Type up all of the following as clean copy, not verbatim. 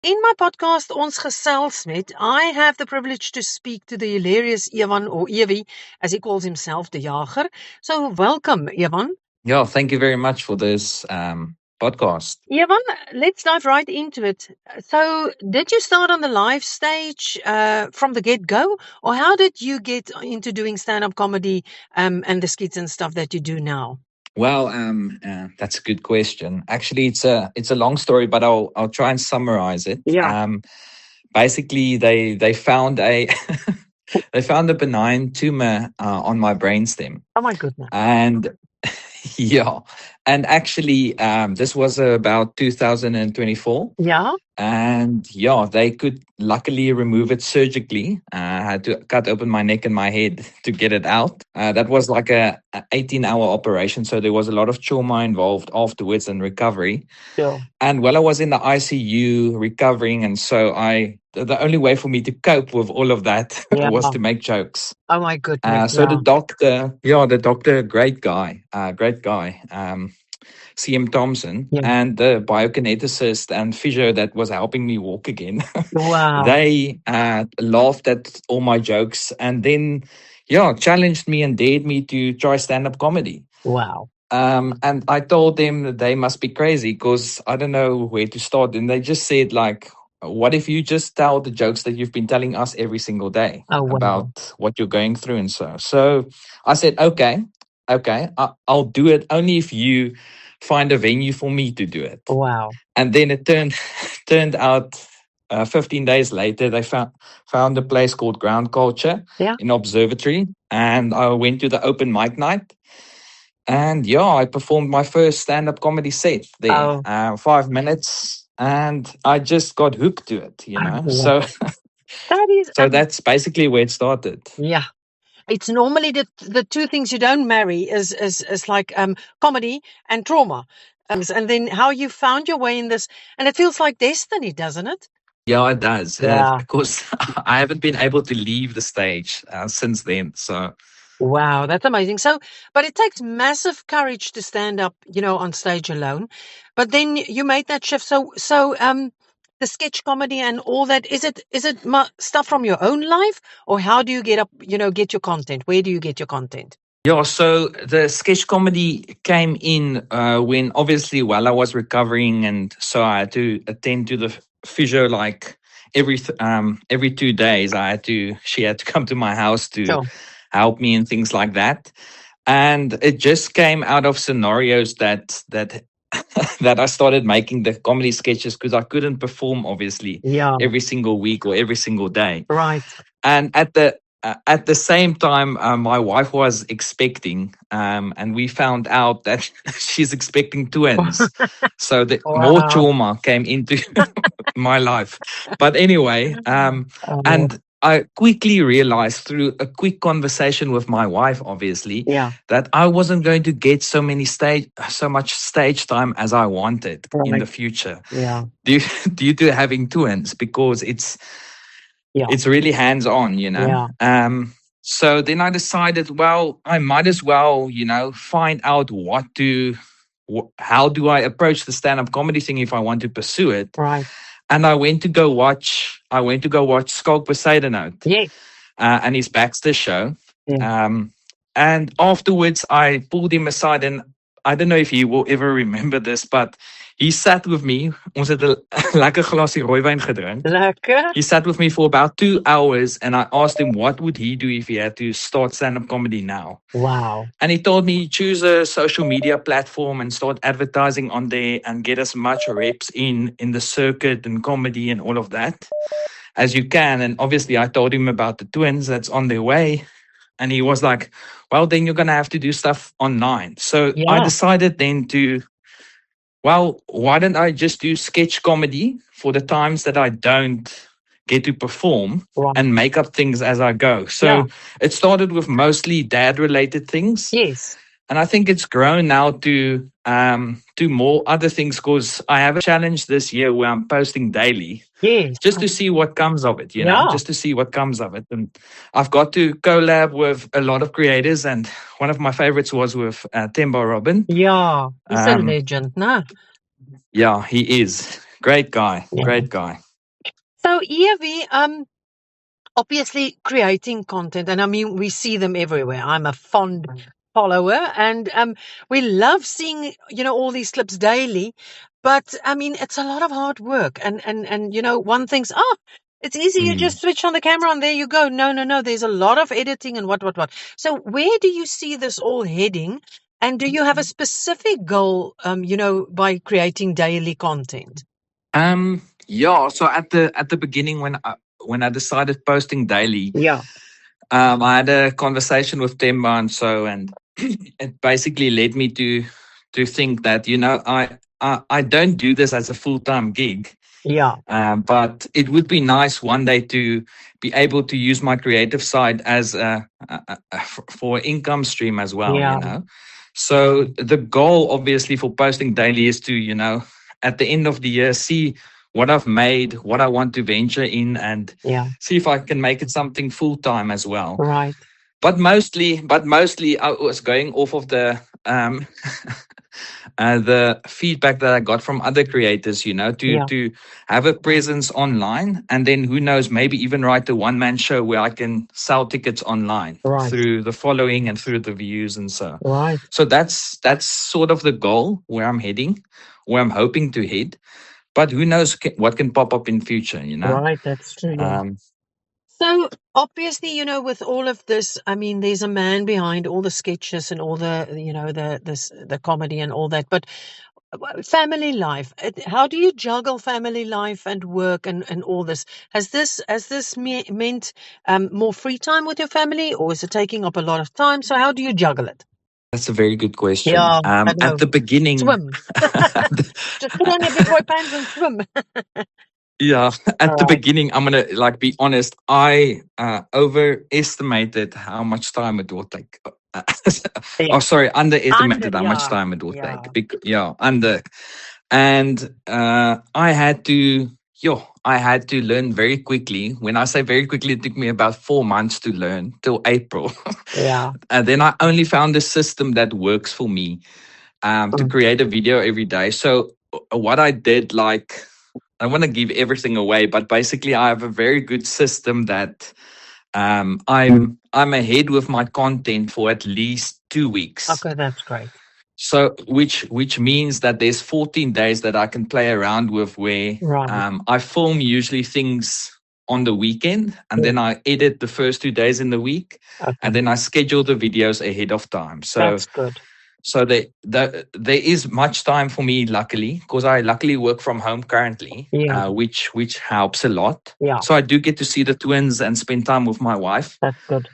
In my podcast, Ons Gesels Met, I have the privilege to speak to the hilarious Evan, or Evie, as he calls himself, the Jager. So welcome, Evan. Yeah, thank you very much for this podcast. Evan, let's dive right into it. So, did you start on the live stage from the get-go, or how did you get into doing stand-up comedy and the skits and stuff that you do now? Well, that's a good question. Actually, it's a long story, but I'll try and summarize it. Yeah. Basically, they found a they found a benign tumor on my brainstem, Oh my goodness. and yeah, and actually, this was about 2024. Yeah. And yeah, they could luckily remove it surgically. I had to cut open my neck and my head to get it out. That was like a 18-hour operation, so there was a lot of trauma involved afterwards and recovery. Sure. And while I was in the ICU recovering, and so the only way for me to cope with all of that Yeah. was to make jokes. Oh my goodness. So Yeah. the doctor, great guy. CM Thompson, Yeah. and the biokineticist and physio that was helping me walk again. Wow. They laughed at all my jokes and then, challenged me and dared me to try stand-up comedy. Wow. And I told them that they must be crazy because I don't know where to start. And they just said, like, what if you just tell the jokes that you've been telling us every single day Oh, wow. about what you're going through and so. So I said, okay, I'll do it only if you find a venue for me to do it. Wow. And then it turned out 15 days later, they found a place called Ground Culture in Observatory. And I went to the open mic night. And yeah, I performed my first stand-up comedy set there, 5 minutes. And I just got hooked to it, So, that's basically where it started. Yeah. It's normally the two things you don't marry is like comedy and trauma. And then how you found your way in this, and it feels like destiny, doesn't it? Yeah, it does. Yeah. Of course, I haven't been able to leave the stage since then. So, wow, that's amazing. So, but it takes massive courage to stand up, on stage alone. But then you made that shift. So, the sketch comedy and all that, is it stuff from your own life, or how do you get up, get your content? Where do you get your content? Yeah, so the sketch comedy came in when obviously while I was recovering, and so I had to attend to the physio like every 2 days. She had to come to my house to help me and things like that. And it just came out of scenarios that that I started making the comedy sketches because I couldn't perform obviously every single week or every single day. Right. And at the same time, my wife was expecting, and we found out that she's expecting twins. So more trauma came into my life. But anyway, and I quickly realized through a quick conversation with my wife, obviously, that I wasn't going to get so much stage time as I wanted in the future. Yeah. Due to having twins, because it's really hands-on, So then I decided, well, I might as well, find out how do I approach the stand-up comedy thing if I want to pursue it. Right. And I went to go watch Skalk Bezuidenhout. Yes. And his Baxter show. And afterwards I pulled him aside, and I don't know if he will ever remember this, but he sat with me. Ons het 'n lekker glasie rooiwyn gedrink. Lekker. He sat with me for about 2 hours, and I asked him what would he do if he had to start stand-up comedy now. Wow. And he told me choose a social media platform and start advertising on there and get as much reps in the circuit and comedy and all of that as you can. And obviously I told him about the twins that's on their way. And he was like, well, then you're going to have to do stuff online. So I decided then why don't I just do sketch comedy for the times that I don't get to perform and make up things as I go. So it started with mostly dad-related things. Yes. And I think it's grown now to more other things because I have a challenge this year where I'm posting daily. Yes. Just to see what comes of it, just to see what comes of it. And I've got to collab with a lot of creators, and one of my favorites was with Temba Robin. Yeah, he's a legend, no? Yeah, he is. Great guy. Great guy. So, Evie, obviously creating content, and I mean, we see them everywhere. I'm a fond follower, and we love seeing, all these clips daily. But I mean, it's a lot of hard work, and one thinks, oh, it's easy. You Mm. just switch on the camera and there you go. No, no, no. There's a lot of editing and what. So, where do you see this all heading? And do you have a specific goal, by creating daily content? Yeah. So at the beginning, when I decided posting daily, Yeah, I had a conversation with Temba and it basically led me to think that I don't do this as a full-time gig. yeah, But it would be nice one day to be able to use my creative side as for income stream as well, yeah, So the goal, obviously, for posting daily is to, at the end of the year, see what I've made, what I want to venture in, and yeah. see if I can make it something full time as well. Right. But mostly, I was going off of the feedback that I got from other creators, to Yeah. to have a presence online, and then who knows, maybe even write a one-man show where I can sell tickets online Right. through the following and through the views and so. Right. So that's sort of the goal where I'm heading, where I'm hoping to head. But who knows what can pop up in future, Right. That's true. Yeah. So obviously, with all of this, I mean, there's a man behind all the sketches and all the, the comedy and all that. But family life, how do you juggle family life and work and all this? Has this meant more free time with your family, or is it taking up a lot of time? So how do you juggle it? That's a very good question. Yeah, I know. At the beginning, Swim. Just put on your big boy pants and swim. yeah, at the Right. beginning, I'm gonna be honest. I overestimated how much time it will take. Yeah. Oh, sorry, underestimated how much Yeah. time it will Yeah. take. And I had to learn very quickly. When I say very quickly, it took me about 4 months to learn till April. Yeah. And then I only found a system that works for me to create a video every day. So what I did, I want to give everything away, but basically I have a very good system that I'm ahead with my content for at least 2 weeks. Okay, that's great. So which means that there's 14 days that I can play around with where Right. I film usually things on the weekend, and then I edit the first 2 days in the week, Okay. and then I schedule the videos ahead of time. So That's good. so there is much time for me, luckily, because I luckily work from home currently, Yeah. which helps a lot. Yeah. So I do get to see the twins and spend time with my wife. That's good.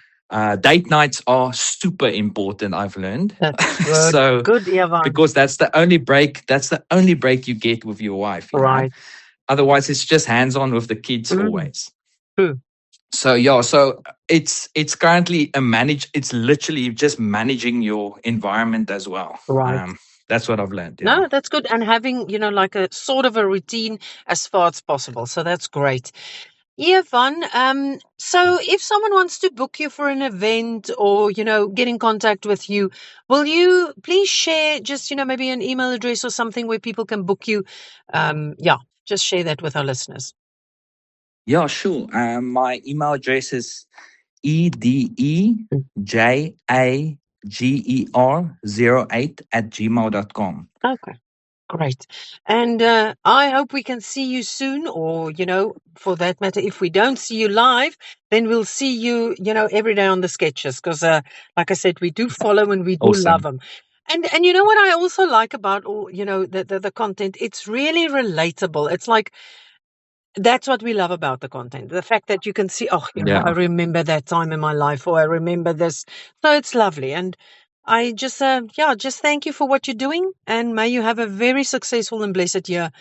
Date nights are super important, I've learned. That's good. So Good, Evan. because that's the only break. That's the only break you get with your wife. Right. Otherwise, it's just hands on with the kids always. True. So it's currently it's literally just managing your environment as well. Right. That's what I've learned. No, that's good. And having, like a sort of a routine as far as possible. So that's great. Evan, so if someone wants to book you for an event or, get in contact with you, will you please share just, maybe an email address or something where people can book you? Just share that with our listeners. Yeah, sure. My email address is edejager08@gmail.com. Okay. Great. And I hope we can see you soon, or, for that matter, if we don't see you live, then we'll see you, every day on the sketches. Because, like I said, we do follow and we do Awesome. love them. And you know what I also like about all, the content? It's really relatable. It's like, that's what we love about the content. The fact that you can see, I remember that time in my life, or I remember this. So it's lovely. And I just, just thank you for what you're doing. And may you have a very successful and blessed year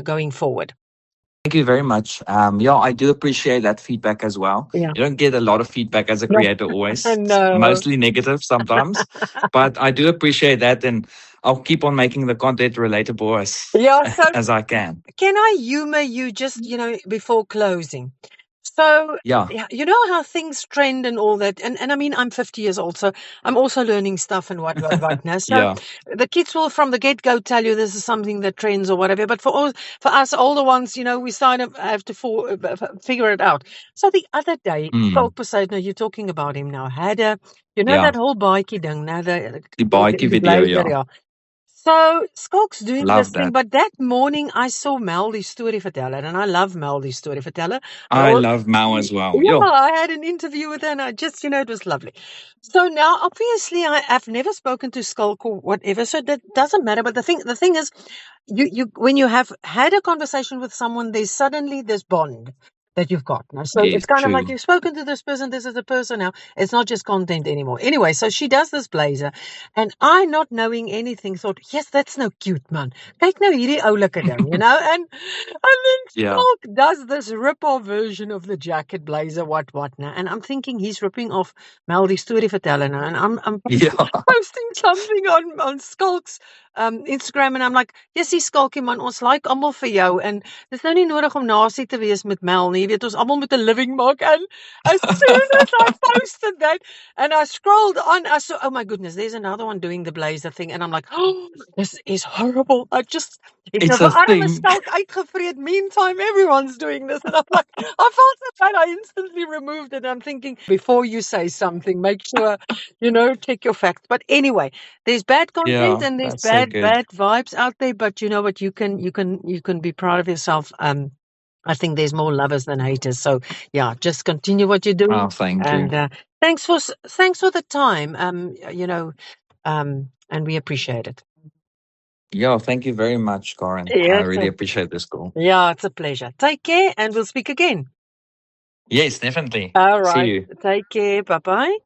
going forward. Thank you very much. I do appreciate that feedback as well. Yeah. You don't get a lot of feedback as a creator always. No. Mostly negative sometimes. But I do appreciate that, and I'll keep on making the content relatable as I can. Can I humor you just, before closing? So, Yeah. yeah, you know how things trend and all that. And I mean, I'm 50 years old, so I'm also learning stuff and what now. So Yeah. the kids will from the get-go tell you this is something that trends or whatever. But for us older ones, we kind of have to figure it out. So the other day, Mm. Skulk Poseidon, you're talking about him now, had Yeah. that whole bikie thing, now The bikie the video. blazer, Yeah. yeah. So Skulk's doing this Love thing, that. but that morning I saw Mel die story verteller, and I love Mel die story verteller. But I love Mao as well. yeah, Yo. I had an interview with her, and I just, it was lovely. So now, obviously, I've never spoken to Skulk or whatever, so that doesn't matter. But the thing is, you when you have had a conversation with someone, there's suddenly this bond that you've got now. So Yes, it's kind of like true. you've spoken to this person. This is the person now. It's not just content anymore. Anyway, so she does this blazer, and I, not knowing anything, thought, yes, that's no cute man. Kyk nou hierdie oulike ding, and then Yeah. Skulk does this rip-off version of the jacket blazer, what now, and I'm thinking he's ripping off Mel die story verteller now, and I'm Yeah. posting something on Skulk's Instagram, and I'm like, yes, die Skulkie man, ons like almal vir jou, en dis nou nie nodig om nasie te wees met Mel nie, jy weet, ons almal moet 'n living maak. And as soon as I posted that and I scrolled on, I saw, oh my goodness, there's another one doing the blazer thing, and I'm like, oh, this is horrible. It's It's nou a vir arme thing. Skulk uitgevreet. Meantime, everyone's doing this, and I'm like, I felt so bad. I instantly removed it. I'm thinking, before you say something, make sure check your facts. But anyway, there's bad content Yeah, and there's that's so good. bad vibes out there. But you know what? You can be proud of yourself. I think there's more lovers than haters. So yeah, just continue what you're doing. Oh, thank you. And thanks for the time. And we appreciate it. Yeah, thank you very much, Karen. I Yes. really appreciate this call. Yeah, it's a pleasure. Take care, and we'll speak again. Yes, definitely. All See right. you. Take care. Bye bye.